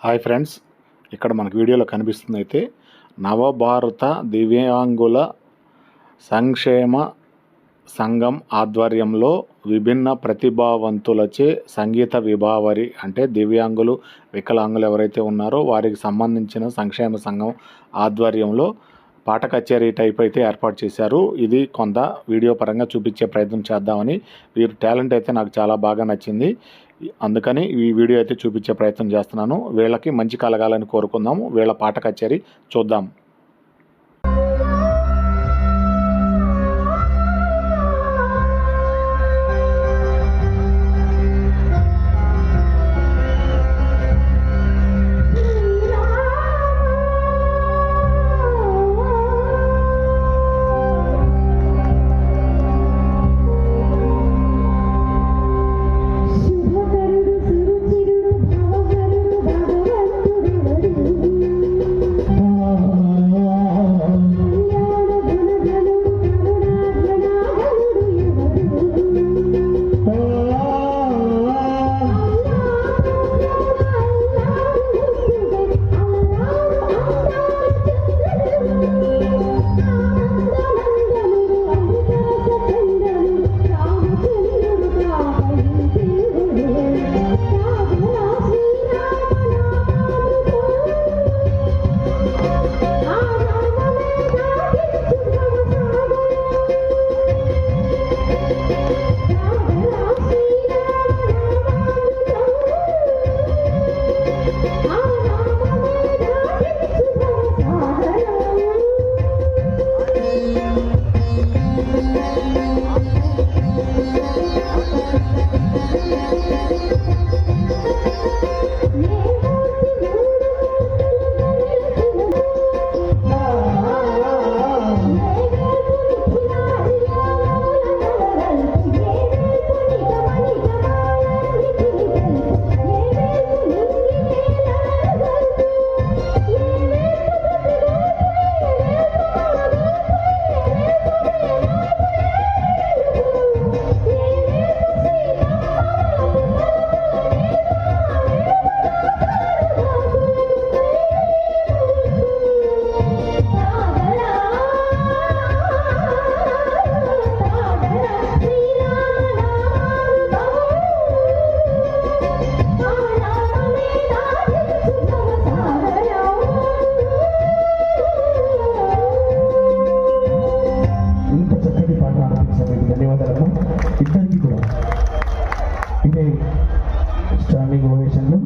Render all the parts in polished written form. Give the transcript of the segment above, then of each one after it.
Hi friends, ఇక్కడ మనకు వీడియోలో కనిపిస్తుంది అయితే నవభారత దివ్యాంగుల సంక్షేమ సంఘం ఆధ్వర్యంలో విభిన్న ప్రతిభావంతులచే సంగీత విభావరి అంటే దివ్యాంగులు వికలాంగులు ఎవరైతే ఉన్నారో వారికి సంబంధించిన సంక్షేమ సంఘం ఆధ్వర్యంలో పాట కచేరీ టైప్ అయితే ఏర్పాటు చేశారు. ఇది కొంత వీడియో పరంగా చూపించే ప్రయత్నం చేద్దామని, వీరి టాలెంట్ అయితే నాకు చాలా బాగా నచ్చింది. అందుకని ఈ వీడియో అయితే చూపించే ప్రయత్నం చేస్తున్నాను. వీళ్ళకి మంచి కలగాలని కోరుకుందాము. వీళ్ళ పాట కచేరీ చూద్దాం. ధన్యవాదాలు ఇద్దరికి కూడా. ఇదే స్టాండింగ్ ఓవేషన్లు.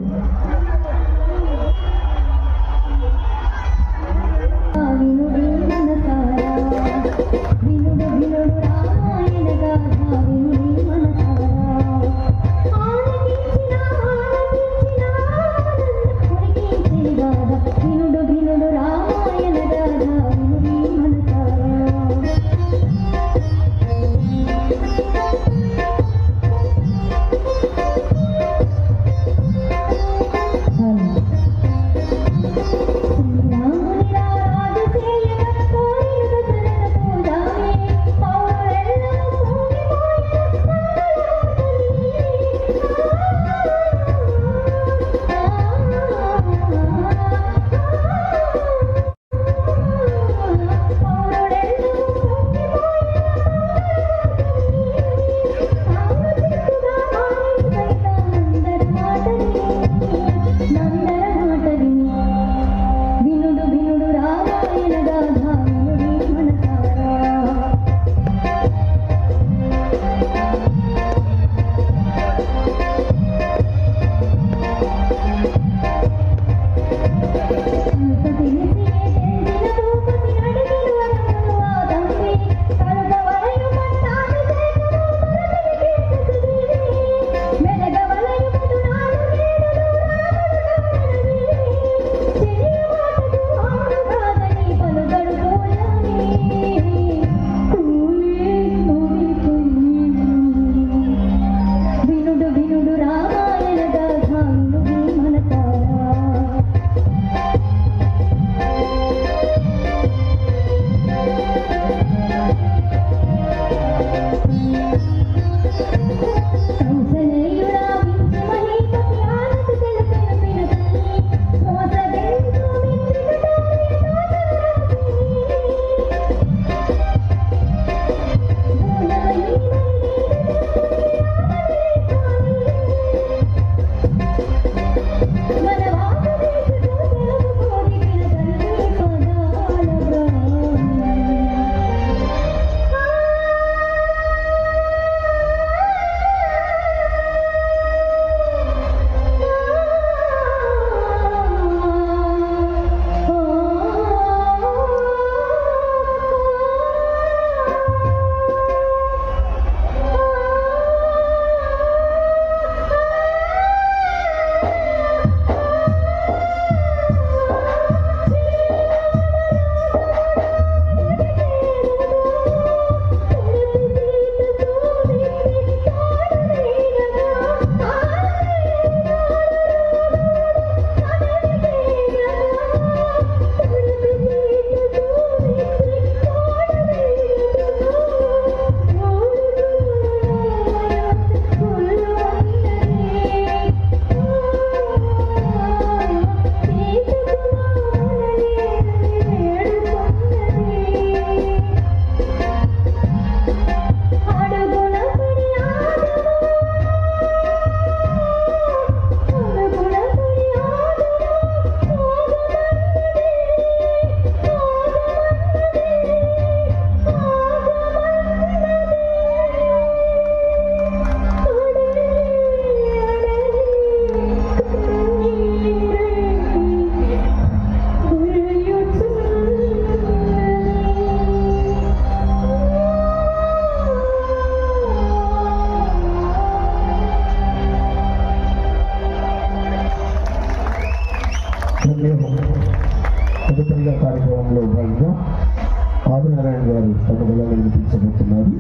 పండుగగా వినిపించబోతున్నారు.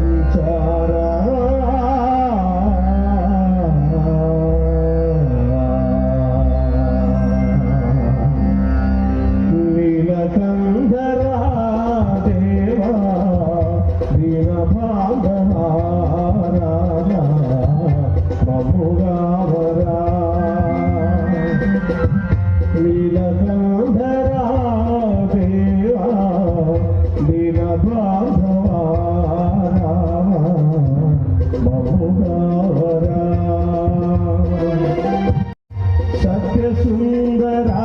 సంచారా నీలకంధరా దేవా దీన బాంధవా రాజా మమ్ముగావరా నీలకంధరా దేవా దీన బాంధవా మమ్ముగావరా సత్యసుందరా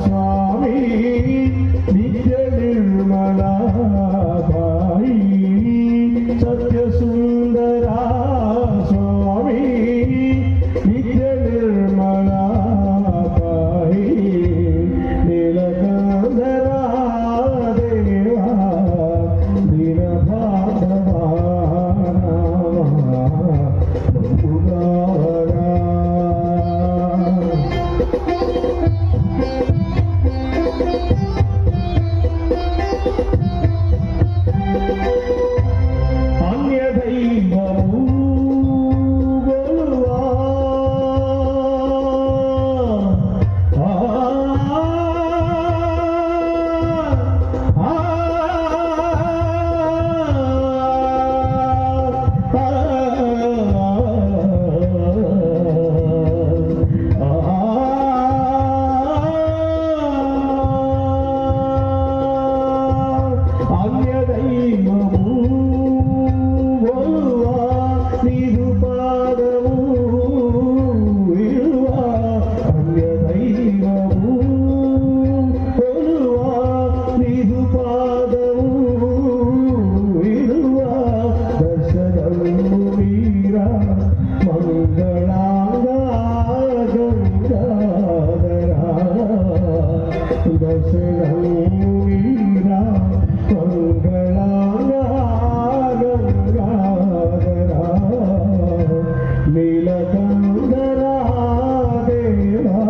స్వామి నిత్య నిర్మలా భాయి సత్యసుందరా స్వామి నిత్య నిర్మలా భాయి నీలకంధరా దేవా దీన బాంధవా మమ్ముగావరా అన్యదైవము గొలువా అన్యదైవము గొలువా నీదు పాదము విలువా అన్యదైవము గొలువా నీదు పాదము విలువా దర్శనము మీరా మంగళాంగా గంగాధరా దర్శనము మీరా మంగళాంగా గంగాధరా నీలకంధరా దేవా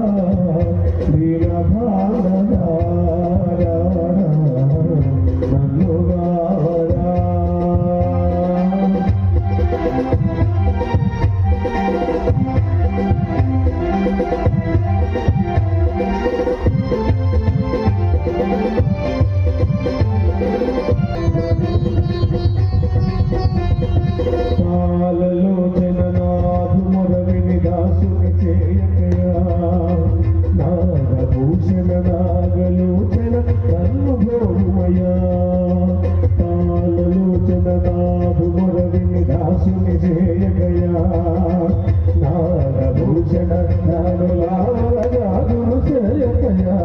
దీన బాంధవా మమ్ముగావరా పాలలోచన నాథు మొరవిని దాసుని చేయకయా నాగభూషణ నాగలోచన నన్ను భోగుమయా పాలలోచన నాథు మొరవిని దాసుని చేయకయా నాగభూషణ నాగలాగను చేయకయా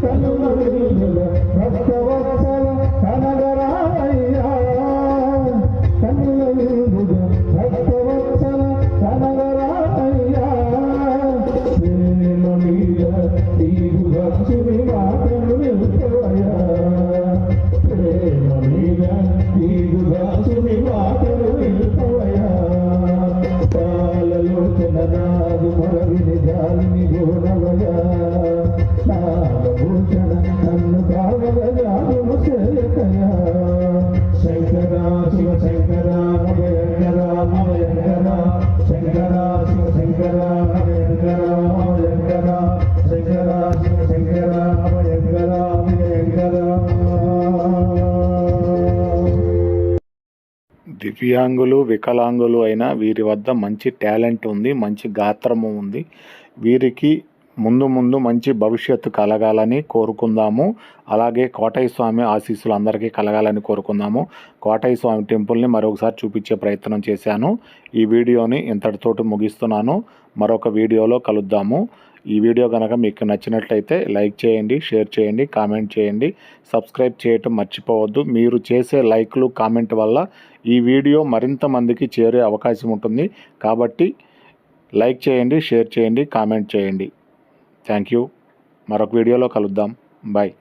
కనుమరుల భక్తవత్సల కనగరాయ్యా కన్నుల భక్తవత్సల కనగరాయ్యా ప్రేమ మీద నీవు భక్తుని మాటలు నిలుపవయ్యా ప్రేమ మీద నీవు భక్తుని మాటలు నిలుపవయ్యా పాలలోచన నాదు మొరవిని జాలిని గోనవయ్యా నాగభూషణ నన్ను కావగజాను చేయకయా శంకరా శివ శంకరా అభయంకరా అభయంకరా శంకరా శివ శంకరా అభయంకరా అభయంకరా శంకరా శివ శంకరా అభయంకరా అభయంకరా దివ్యాంగులు వికలాంగులు అయిన వీరి వద్ద మంచి టాలెంట్ ఉంది, మంచి గాత్రము ఉంది. వీరికి ముందు ముందు మంచి భవిష్యత్తు కలగాలని కోరుకుందాము. అలాగే కోటయ్య స్వామి ఆశీస్సులు అందరికీ కలగాలని కోరుకుందాము. కోటయ్య స్వామి టెంపుల్ని మరొకసారి చూపించే ప్రయత్నం చేశాను. ఈ వీడియోని ఇంతటితోటి ముగిస్తున్నాను. మరొక వీడియోలో కలుద్దాము. ఈ వీడియో కనుక మీకు నచ్చినట్లయితే లైక్ చేయండి, షేర్ చేయండి, కామెంట్ చేయండి, సబ్స్క్రైబ్ చేయటం మర్చిపోవద్దు. మీరు చేసే లైక్లు కామెంట్ వల్ల ఈ వీడియో మరింత మందికి చేరే అవకాశం ఉంటుంది. కాబట్టి లైక్ చేయండి, షేర్ చేయండి, కామెంట్ చేయండి. Thank you. మరొక వీడియోలో కలుద్దాం. బాయ్.